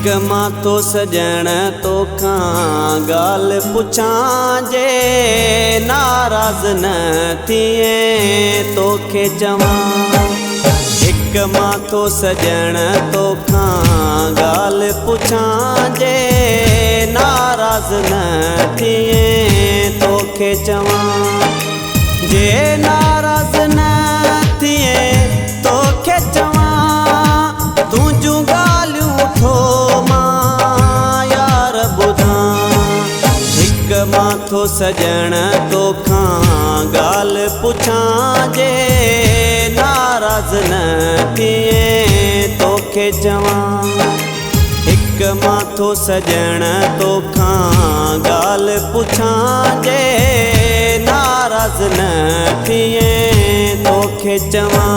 हिक मां तो सजण तोखां गाल पुछां जे नाराज़ न थिए तोखे चवां। हिक मां तो सजण तोखां गाल पुछां जे नाराज़ न थिए तोखे चवां। जे नाराज़ न थिए तोखे चवां तूं जूं ॻाल्हियूं थो मां यार ॿुधां। हिक मां थो सजण तोखां ॻाल पुछां जे नाराज़ न थिए तोखे चवां। हिक मां थो सजण तोखां ॻाल पुछां जे नाराज़ न थिए तोखे चवां।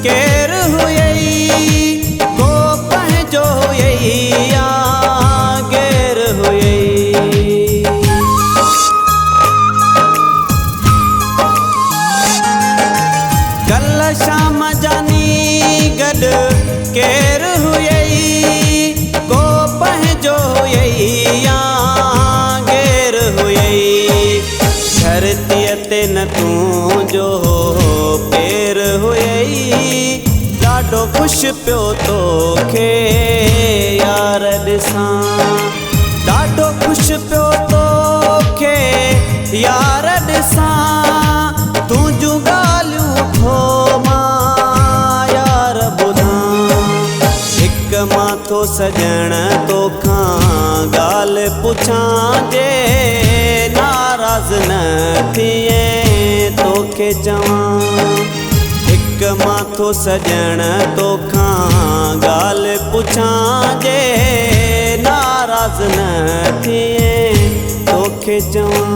केर हुई को पंहिंजो हुई या गैर हुई। कल शाम जानी गॾ केर हुई को पंहिंजो हुई या गैर हुई। धरतीअ ते न तूं जो पेर हुई ॾाढो ख़ुशि पियो तोखे यार ॾिसां। ॾाढो ख़ुशि पियो तोखे यार ॾिसां तूं जूं ॻाल्हियूं थो मां यार ॿुधां। हिक मां थो सजण तोखां ॻाल्हि पुछां जे नाराज़ न थिए तोखे चवां। हिक मां थो सजण तोखां ॻाल्हि पुछां जे नाराज़ न थिए तोखे चवां।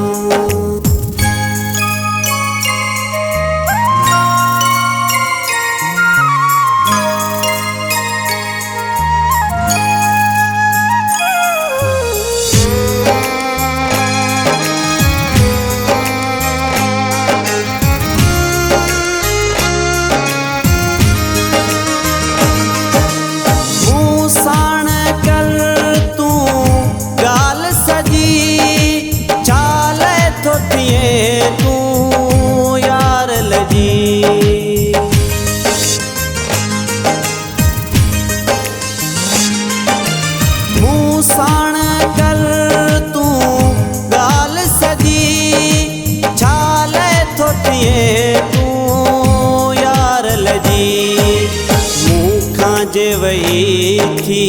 तूं यार लजी मूं साण कर तूं ॻाल्हि सजी छाले थो थिए तूं यार लजी। मूंखां जे वई थी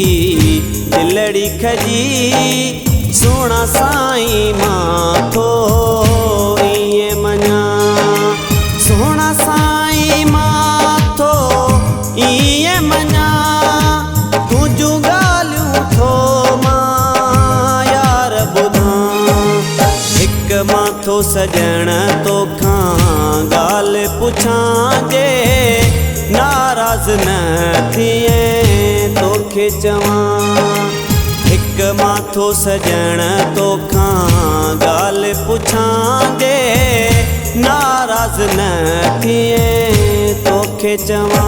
दिलड़ी खजी सोणा साईं मां थो ईअं मञां। सोणा साईं मां थो ईअं मञां तूं जूं ॻाल्हियूं थो मां यार ॿुधां। हिक मां थो सजण तोखां ॻाल्हि पुछां जे नाराज़ न थिए तोखे चवां। हिक मां थो सजण तोखां ॻाल्हि पुछां जे नाराज़ न थिए तोखे चवां।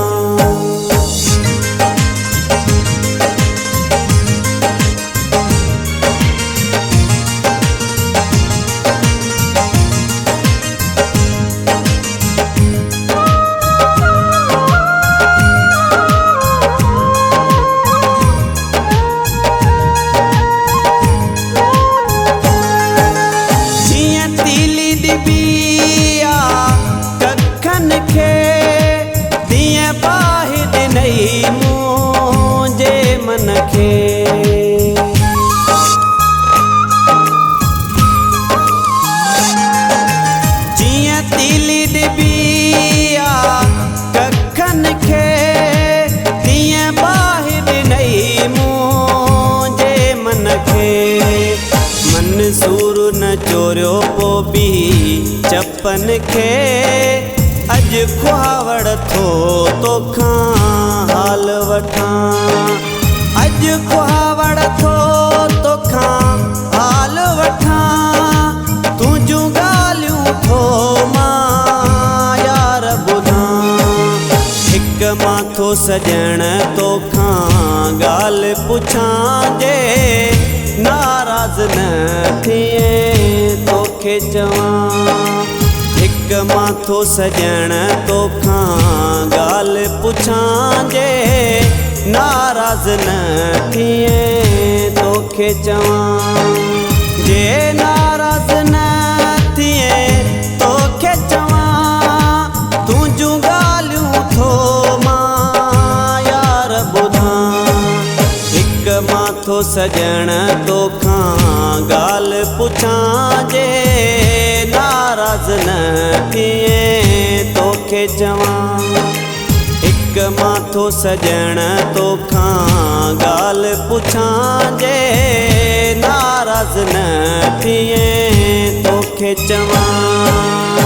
कखन खे तीअं बाहि नंढपन खे अॼु खुआवड़ थो तोखां हाल वठां। अॼु खुआवड़ थो तोखां हाल वठां। तुंहिंजूं ॻाल्हियूं थो मां यार ॿुधां। हिक माथो सॼण तोखां ॻाल्हि पुछां जे नाराज़ न थिए तोखे चवां। हिक माथो सॼण तोखां ॻाल्हि पुछां जे नाराज़ न थिए तोखे चवां। जे नाराज़ न थिए तोखे चवां। तुंहिंजूं ॻाल्हियूं थो मां यार ॿुधां। हिक माथो सॼण तोखां ॻाल्हि पुछां जे नाराज़ न थिए तोखे चवां। हिक माथो सॼण तोखां ॻाल्हि पुछां जे नाराज़ न थिए तोखे चवां।